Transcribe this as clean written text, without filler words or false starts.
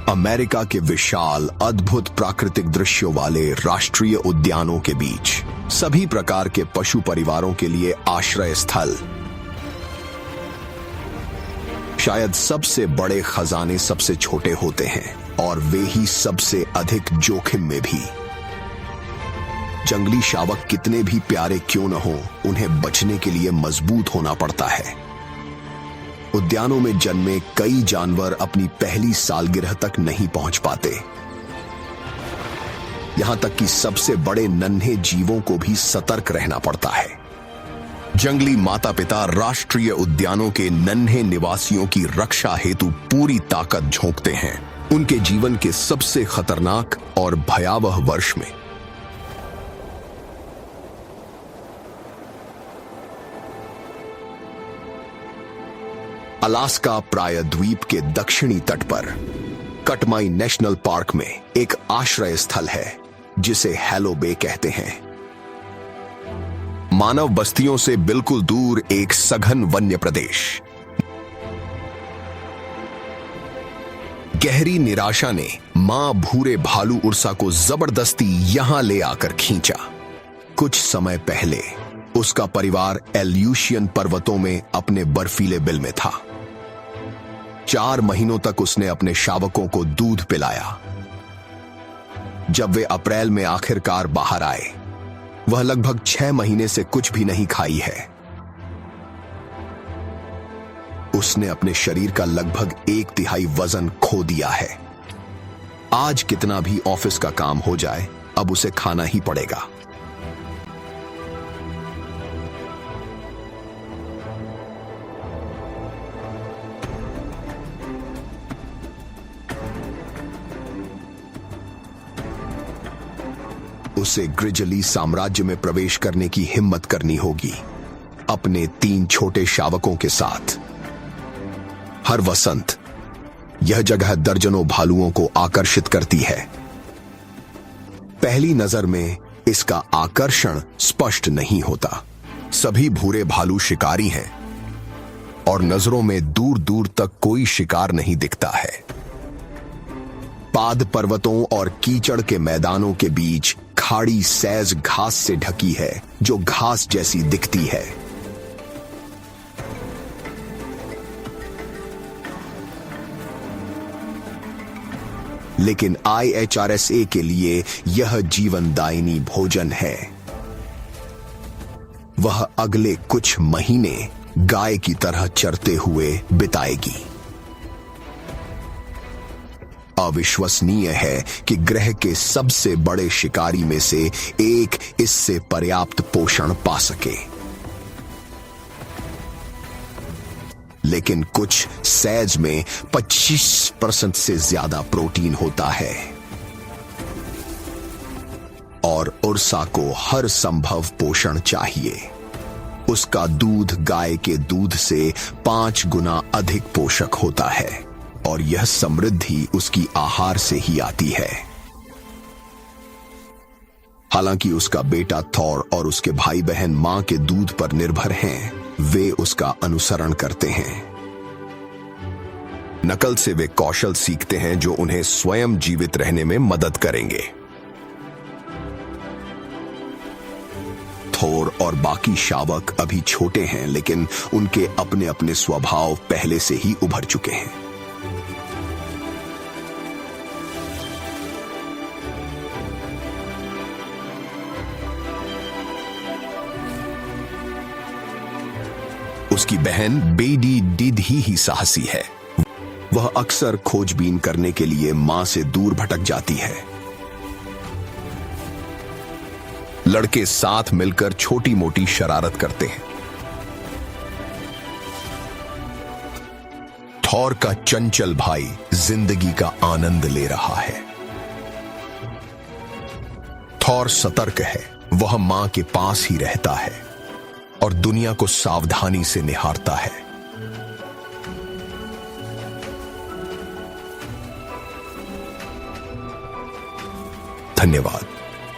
America के विशाल अद्भुत प्राकृतिक दृश्यों वाले राष्ट्रीय उद्यानों के बीच सभी प्रकार के पशु परिवारों के लिए आश्रय स्थल। शायद सबसे बड़े खजाने सबसे छोटे होते हैं और वे ही सबसे अधिक जोखिम में भी। जंगली शावक कितने भी प्यारे क्यों न हो, उन्हें बचने के लिए मजबूत होना पड़ता है। उद्यानों में जन्मे कई जानवर अपनी पहली सालगिरह तक नहीं पहुंच पाते। यहां तक कि सबसे बड़े नन्हे जीवों को भी सतर्क रहना पड़ता है। जंगली माता पिता राष्ट्रीय उद्यानों के नन्हे निवासियों की रक्षा हेतु पूरी ताकत झोंकते हैं, उनके जीवन के सबसे खतरनाक और भयावह वर्ष में। अलास्का प्रायद्वीप के दक्षिणी तट पर कटमाई नेशनल पार्क में एक आश्रय स्थल है जिसे हैलो बे कहते हैं। मानव बस्तियों से बिल्कुल दूर एक सघन वन्य प्रदेश। गहरी निराशा ने मां भूरे भालू उर्सा को जबरदस्ती यहां ले आकर खींचा। कुछ समय पहले उसका परिवार एल्यूशियन पर्वतों में अपने बर्फीले बिल में था। 4 महीनों तक उसने अपने शावकों को दूध पिलाया। जब वे अप्रैल में आखिरकार बाहर आए, वह लगभग 6 महीने से कुछ भी नहीं खाई है। उसने अपने शरीर का लगभग 1/3 वजन खो दिया है। आज कितना भी ऑफिस का काम हो जाए, अब उसे खाना ही पड़ेगा। उसे ग्रिजली साम्राज्य में प्रवेश करने की हिम्मत करनी होगी, अपने 3 छोटे शावकों के साथ। हर वसंत यह जगह दर्जनों भालुओं को आकर्षित करती है। पहली नजर में इसका आकर्षण स्पष्ट नहीं होता। सभी भूरे भालू शिकारी हैं और नजरों में दूर दूर तक कोई शिकार नहीं दिखता है। पाद पर्वतों और कीचड़ के मैदानों के बीच खाड़ी सैज घास से ढकी है जो घास जैसी दिखती है। लेकिन IHRSA के लिए यह जीवनदायिनी भोजन है। वह अगले कुछ महीने गाय की तरह चरते हुए बिताएगी। अविश्वसनीय है कि ग्रह के सबसे बड़े शिकारी में से एक इससे पर्याप्त पोषण पा सके। लेकिन कुछ सैज में 25% से ज्यादा प्रोटीन होता है और उर्सा को हर संभव पोषण चाहिए। उसका दूध गाय के दूध से 5 गुना अधिक पोषक होता है और यह समृद्धि उसकी आहार से ही आती है। हालांकि उसका बेटा थॉर और उसके भाई बहन मां के दूध पर निर्भर हैं, वे उसका अनुसरण करते हैं। नकल से वे कौशल सीखते हैं जो उन्हें स्वयं जीवित रहने में मदद करेंगे। थोर और बाकी शावक अभी छोटे हैं, लेकिन उनके अपने अपने स्वभाव पहले से ही उभर चुके हैं। उसकी बहन बेडी डिडही ही साहसी है। वह अक्सर खोजबीन करने के लिए मां से दूर भटक जाती है। लड़के साथ मिलकर छोटी मोटी शरारत करते हैं। थॉर का चंचल भाई जिंदगी का आनंद ले रहा है। थॉर सतर्क है, वह मां के पास ही रहता है और दुनिया को सावधानी से निहारता है। धन्यवाद।